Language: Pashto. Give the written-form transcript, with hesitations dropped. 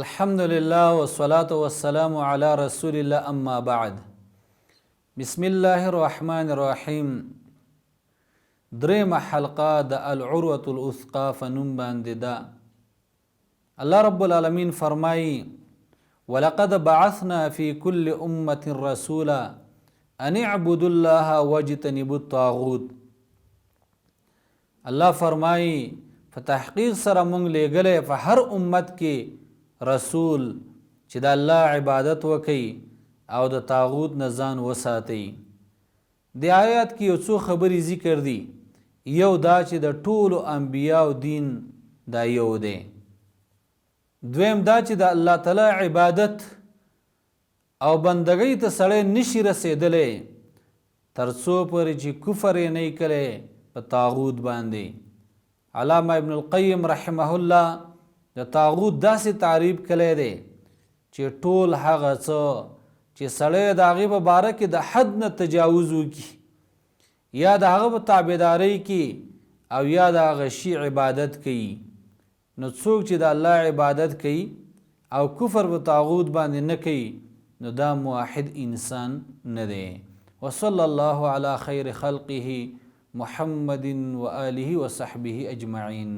الحمد لله والصلاة والسلام على رسول الله اما بعد. بسم الله الرحمن الرحیم. دریم حلقه د العروة الوثقا فنوم باندې ده. الله رب العالمین فرمایي ولقد بعثنا في كل امة رسولا ان اعبدوا الله واجتنبوا الطاغوت. الله فرمایي په تحقیق سره مونږ لېږلی په هر امت کې رسول چې د الله عبادت وکړي او د طاغوت نه ځان وساتي. د آیات کې یو څو خبرې ذکر دي. یو دا چې د ټولو انبیاو دین دا یو دی. دویم دا چې د الله تعالی عبادت او بندګۍ ته سړی نشي رسېدلی تر څو پورې چې کفر یې نه کړی په طاغوت باندې. علامه ابن القیم رحمه الله د طاغوت داسې تعریف کړی دی چې ټول هغه څه چې سړی د هغې په باره کې د حد نه تجاوز وکړي یا د هغه په تابعدارۍ کې او یا د هغه شي عبادت کوي، نو څوک چې د الله عبادت کوي او کفر په طاغوت باندې نه کوي نو دا موحد انسان نه دی. وصلی الله علی خیر خلقه محمد و آله و صحبه اجمعین.